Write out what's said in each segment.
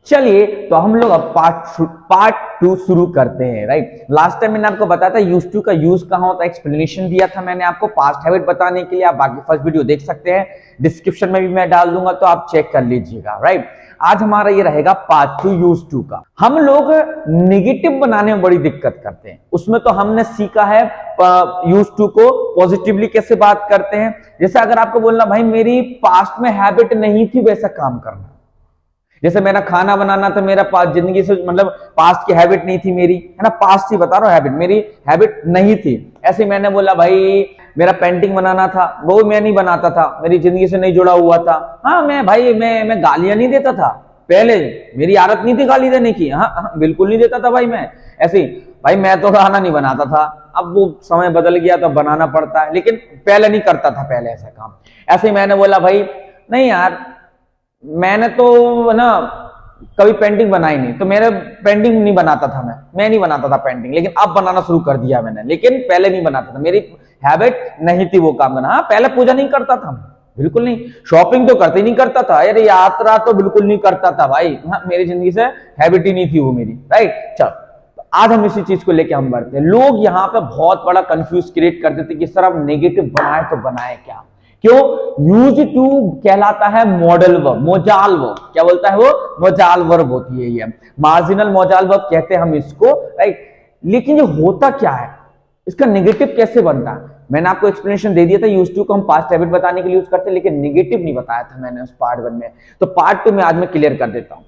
चलिए तो हम लोग अब पार्ट 2 शुरू करते हैं। राइट, लास्ट टाइम मैंने आपको बताया था यूज टू का यूज कहाँ होता है, एक्सप्लेनेशन दिया था मैंने आपको पास्ट हैबिट बताने के लिए। आप बाकी फर्स्ट वीडियो देख सकते हैं, डिस्क्रिप्शन में भी मैं डाल दूंगा तो आप चेक कर लीजिएगा। राइट, आज हमारा ये रहेगा पार्ट 2 यूज टू का। हम लोग निगेटिव बनाने में बड़ी दिक्कत करते हैं, उसमें तो हमने सीखा है यूज टू को पॉजिटिवली कैसे बात करते हैं। जैसे अगर आपको बोलना भाई मेरी पास्ट में हैबिट नहीं थी वैसा काम करना, जैसे मेरा खाना बनाना था, मेरा पास्ट जिंदगी से मतलब पास्ट की हैबिट नहीं थी मेरी, है ना, पास्ट ही बता रहा हूं, हैबिट मेरी हैबिट नहीं थी। ऐसे मैंने बोला भाई मेरा पेंटिंग बनाना था, वो मैं नहीं बनाता था, मेरी जिंदगी से नहीं जुड़ा हुआ था। हाँ मैं गालियां नहीं देता था, पहले मेरी आदत नहीं थी गाली देने की, हाँ बिल्कुल नहीं देता था भाई मैं। ऐसे भाई मैं तो खाना नहीं बनाता था, अब वो समय बदल गया तो बनाना पड़ता है, लेकिन पहले नहीं करता था पहले ऐसा काम। ऐसे मैंने बोला भाई नहीं यार मैंने तो ना कभी पेंटिंग बनाई नहीं, तो मेरे पेंटिंग नहीं बनाता था, मैं नहीं बनाता था पेंटिंग, लेकिन अब बनाना शुरू कर दिया मैंने, लेकिन पहले नहीं बनाता था, मेरी हैबिट नहीं थी वो काम करना। हाँ पहले पूजा नहीं करता था, बिल्कुल नहीं, शॉपिंग तो करते नहीं करता था, अरे यात्रा तो बिल्कुल नहीं करता था भाई, हाँ मेरी जिंदगी से हैबिट ही नहीं थी वो मेरी। राइट, चल आज हम इसी चीज को लेके हम बढ़ते हैं। लोग यहाँ पे बहुत बड़ा कंफ्यूज क्रिएट कर देते कि सर अब नेगेटिव बनाए तो बनाए क्या, क्यों? यूज टू कहलाता है मॉडल वर्ब, मोजाल वर्ब, क्या बोलता है वो? मोजाल वर्ब होती है ये, मार्जिनल मोजाल वर्ब कहते हैं हम इसको। राइट, लेकिन ये होता क्या है, इसका नेगेटिव कैसे बनता है? मैंने आपको एक्सप्लेनेशन दे दिया था, यूज टू को हम पास्ट हैबिट बताने के लिए यूज करते हैं, लेकिन नेगेटिव नहीं बताया था मैंने उस पार्ट 1 में, तो पार्ट 2 में आज मैं क्लियर कर देता हूं।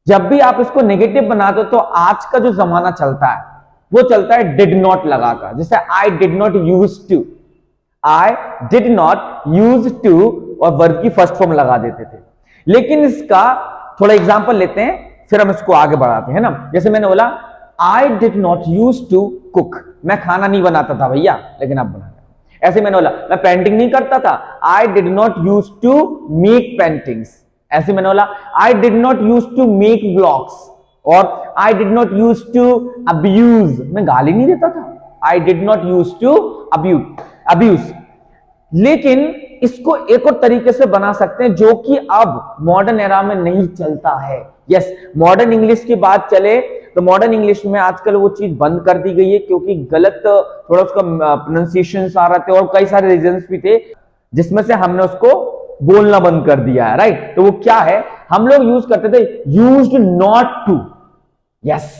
जब भी आप इसको नेगेटिव बनाते हो तो आज का जो जमाना चलता है वो चलता है डिड नॉट लगाकर, जैसे I did not use to, I did not use to और वर्ब की फर्स्ट फॉर्म लगा देते थे। लेकिन इसका थोड़ा एग्जांपल लेते हैं फिर हम इसको आगे बढ़ाते हैं ना। जैसे मैंने बोला I did not use to cook, मैं खाना नहीं बनाता था भैया, लेकिन अब बनाता। ऐसे मैंने बोला मैं पेंटिंग नहीं करता था, I did not use to make paintings. ऐसे मैंने बोला I did not use to make vlogs, और I did not use to abuse, मैं गाली नहीं देता था, I did not use to abuse. लेकिन इसको एक और तरीके से बना सकते हैं जो कि अब मॉडर्न एरा में नहीं चलता है। यस, मॉडर्न इंग्लिश की बात चले तो मॉडर्न इंग्लिश में आजकल वो चीज बंद कर दी गई है, क्योंकि गलत थोड़ा उसका प्रोनाउंसिएशन आ रहे थे और कई सारे रीजंस भी थे जिसमें से हमने उसको बोलना बंद कर दिया है। राइट, तो वो क्या है, हम लोग यूज करते थे used not to. Yes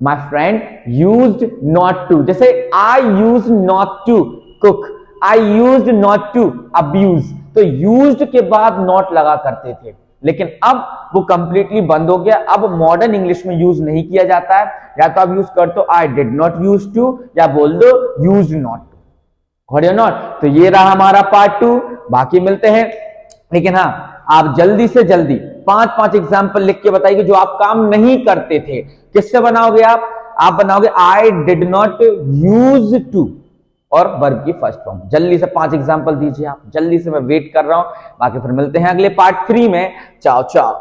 my friend, used not to, जैसे I use not to cook, I used not to abuse, तो यूज्ड के बाद नॉट लगा करते थे, लेकिन अब वो कंप्लीटली बंद हो गया। अब मॉडर्न इंग्लिश में यूज नहीं किया जाता है, या तो आप यूज कर दो I did not use to, या बोल दो यूज्ड नॉट टू, और नॉट। तो ये रहा हमारा पार्ट 2, बाकी मिलते हैं। लेकिन हाँ, आप जल्दी से जल्दी 5 एग्जाम्पल लिख के बताइए जो आप काम नहीं करते थे। किससे बनाओगे आप बनाओगे I did not use to और वर्ब की फर्स्ट फॉर्म। जल्दी से 5 एग्जाम्पल दीजिए आप, जल्दी से, मैं वेट कर रहा हूं। बाकी फिर मिलते हैं अगले पार्ट 3 में। चाओ चाओ।